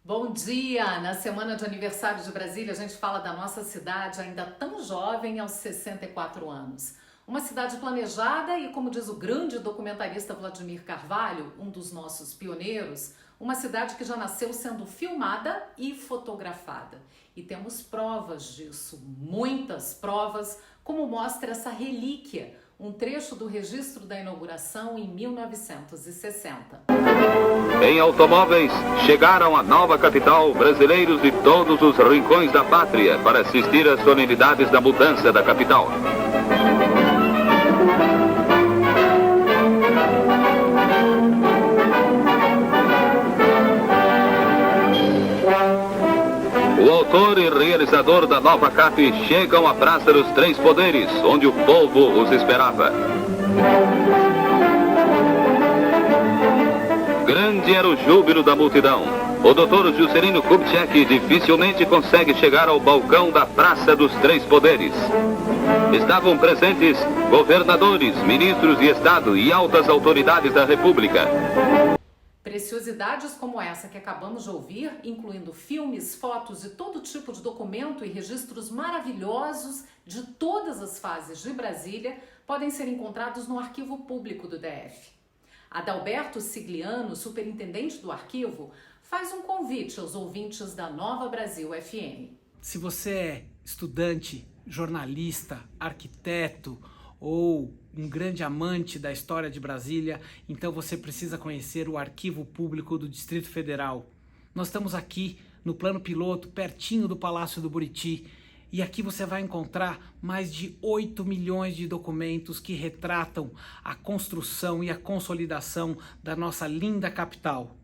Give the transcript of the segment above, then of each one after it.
Bom dia! Na semana de aniversário de Brasília, a gente fala da nossa cidade ainda tão jovem aos 64 anos. Uma cidade planejada e, como diz o grande documentarista Vladimir Carvalho, um dos nossos pioneiros, uma cidade que já nasceu sendo filmada e fotografada. E temos provas disso, muitas provas, como mostra essa relíquia, um trecho do registro da inauguração em 1960. Em automóveis, chegaram à nova capital brasileiros de todos os rincões da pátria para assistir às solenidades da mudança da capital. O autor e realizador da nova CAP chegam à Praça dos Três Poderes, onde o povo os esperava. Grande era o júbilo da multidão. O doutor Juscelino Kubitschek dificilmente consegue chegar ao balcão da Praça dos Três Poderes. Estavam presentes governadores, ministros de Estado e altas autoridades da República. Preciosidades como essa que acabamos de ouvir, incluindo filmes, fotos e todo tipo de documento e registros maravilhosos de todas as fases de Brasília, podem ser encontrados no Arquivo Público do DF. Adalberto Sigliano, superintendente do arquivo, faz um convite aos ouvintes da Nova Brasil FM. Se você é estudante, jornalista, arquiteto ou um grande amante da história de Brasília, então você precisa conhecer o Arquivo Público do Distrito Federal. Nós estamos aqui no plano piloto, pertinho do Palácio do Buriti, e aqui você vai encontrar mais de 8 milhões de documentos que retratam a construção e a consolidação da nossa linda capital.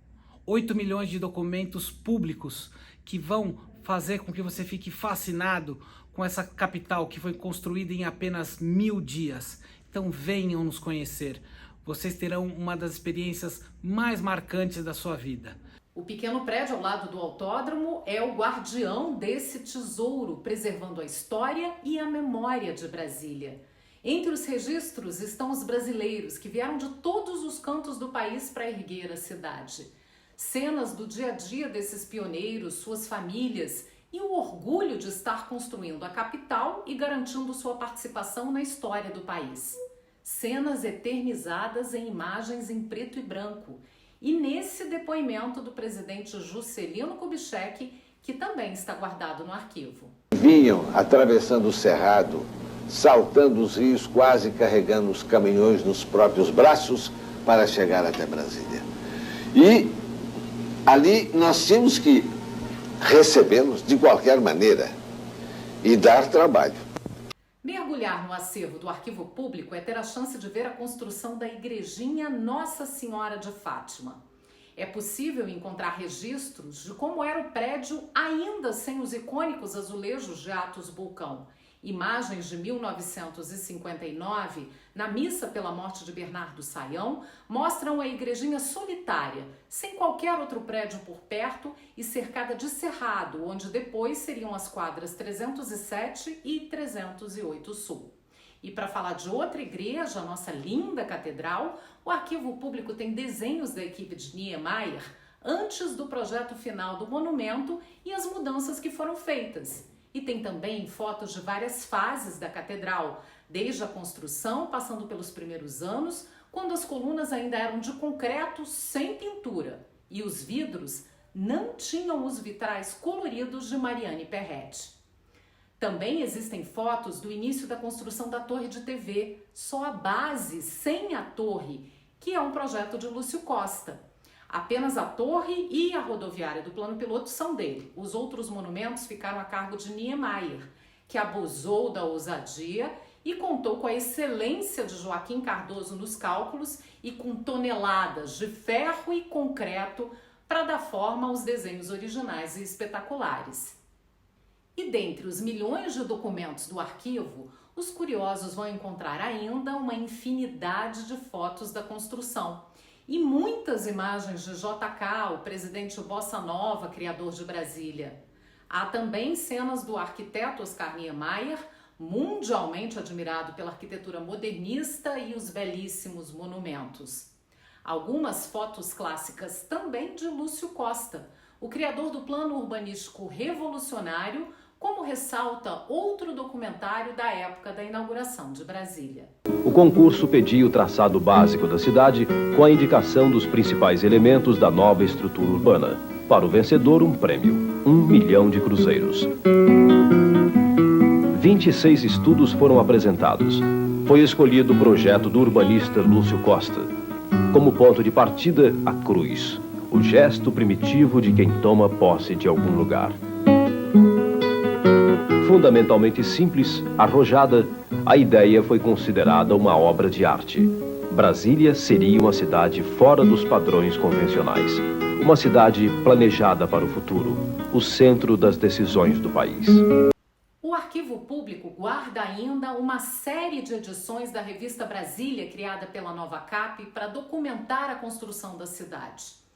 8 milhões de documentos públicos que vão fazer com que você fique fascinado com essa capital que foi construída em apenas 1000 dias. Então venham nos conhecer. Vocês terão uma das experiências mais marcantes da sua vida. O pequeno prédio ao lado do autódromo é o guardião desse tesouro, preservando a história e a memória de Brasília. Entre os registros estão os brasileiros que vieram de todos os cantos do país para erguer a cidade. Cenas do dia a dia desses pioneiros, suas famílias e o orgulho de estar construindo a capital e garantindo sua participação na história do país. Cenas eternizadas em imagens em preto e branco. E nesse depoimento do presidente Juscelino Kubitschek, que também está guardado no arquivo. Vinham atravessando o cerrado, saltando os rios, quase carregando os caminhões nos próprios braços para chegar até Brasília. E ali nós tínhamos que recebê-los de qualquer maneira e dar trabalho. Mergulhar no acervo do Arquivo Público é ter a chance de ver a construção da igrejinha Nossa Senhora de Fátima. É possível encontrar registros de como era o prédio ainda sem os icônicos azulejos de Atos Bulcão. Imagens de 1959, na missa pela morte de Bernardo Sayão, mostram a igrejinha solitária, sem qualquer outro prédio por perto e cercada de cerrado, onde depois seriam as quadras 307 e 308 Sul. E para falar de outra igreja, a nossa linda catedral, o Arquivo Público tem desenhos da equipe de Niemeyer antes do projeto final do monumento e as mudanças que foram feitas. E tem também fotos de várias fases da catedral, desde a construção, passando pelos primeiros anos, quando as colunas ainda eram de concreto sem pintura e os vidros não tinham os vitrais coloridos de Mariane Perretti. Também existem fotos do início da construção da torre de TV, só a base sem a torre, que é um projeto de Lúcio Costa. Apenas a torre e a rodoviária do plano piloto são dele. Os outros monumentos ficaram a cargo de Niemeyer, que abusou da ousadia e contou com a excelência de Joaquim Cardoso nos cálculos e com toneladas de ferro e concreto para dar forma aos desenhos originais e espetaculares. E dentre os milhões de documentos do arquivo, os curiosos vão encontrar ainda uma infinidade de fotos da construção. E muitas imagens de JK, o presidente Bossa Nova, criador de Brasília. Há também cenas do arquiteto Oscar Niemeyer, mundialmente admirado pela arquitetura modernista e os belíssimos monumentos. Algumas fotos clássicas também de Lúcio Costa, o criador do plano urbanístico revolucionário, como ressalta outro documentário da época da inauguração de Brasília. O concurso pedia o traçado básico da cidade com a indicação dos principais elementos da nova estrutura urbana. Para o vencedor, um prêmio, 1 milhão de cruzeiros. 26 estudos foram apresentados. Foi escolhido o projeto do urbanista Lúcio Costa. Como ponto de partida, a cruz, o gesto primitivo de quem toma posse de algum lugar. Fundamentalmente simples, arrojada, a ideia foi considerada uma obra de arte. Brasília seria uma cidade fora dos padrões convencionais. Uma cidade planejada para o futuro, o centro das decisões do país. O Arquivo Público guarda ainda uma série de edições da revista Brasília, criada pela Nova Cap, para documentar a construção da cidade.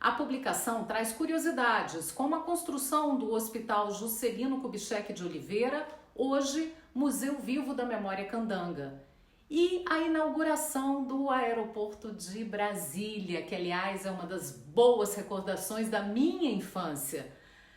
A publicação traz curiosidades, como a construção do Hospital Juscelino Kubitschek de Oliveira, hoje Museu Vivo da Memória Candanga, e a inauguração do aeroporto de Brasília, que aliás é uma das boas recordações da minha infância.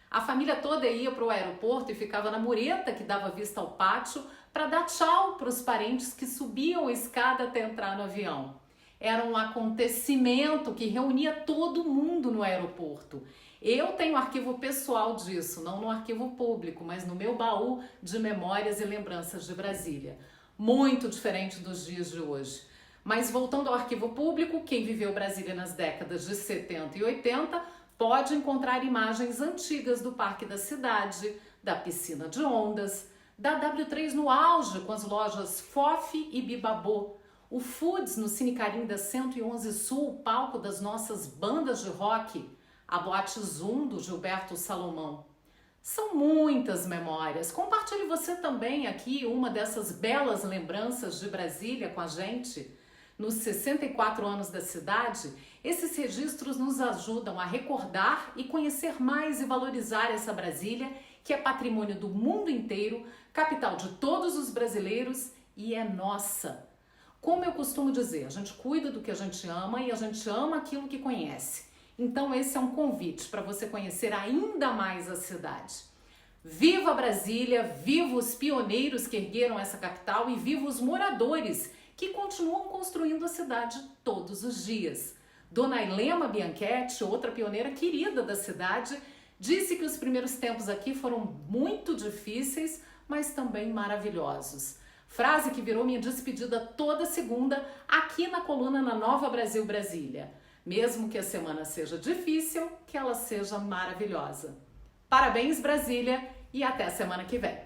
A família toda ia para o aeroporto e ficava na mureta que dava vista ao pátio para dar tchau para os parentes que subiam a escada até entrar no avião. Era um acontecimento que reunia todo mundo no aeroporto. Eu tenho arquivo pessoal disso, não no arquivo público, mas no meu baú de memórias e lembranças de Brasília. Muito diferente dos dias de hoje. Mas voltando ao arquivo público, quem viveu Brasília nas décadas de 70 e 80 pode encontrar imagens antigas do Parque da Cidade, da piscina de ondas, da W3 no auge com as lojas Fof e Bibabô, o Foods no Cine Carim da 111 Sul, palco das nossas bandas de rock, a Boate Zoom do Gilberto Salomão. São muitas memórias. Compartilhe você também aqui uma dessas belas lembranças de Brasília com a gente. Nos 64 anos da cidade, esses registros nos ajudam a recordar e conhecer mais e valorizar essa Brasília, que é patrimônio do mundo inteiro, capital de todos os brasileiros e é nossa. Como eu costumo dizer, a gente cuida do que a gente ama e a gente ama aquilo que conhece. Então esse é um convite para você conhecer ainda mais a cidade. Viva Brasília, viva os pioneiros que ergueram essa capital e viva os moradores que continuam construindo a cidade todos os dias. Dona Ilema Bianchetti, outra pioneira querida da cidade, disse que os primeiros tempos aqui foram muito difíceis, mas também maravilhosos. Frase que virou minha despedida toda segunda aqui na coluna na Nova Brasil Brasília. Mesmo que a semana seja difícil, que ela seja maravilhosa. Parabéns, Brasília, e até a semana que vem.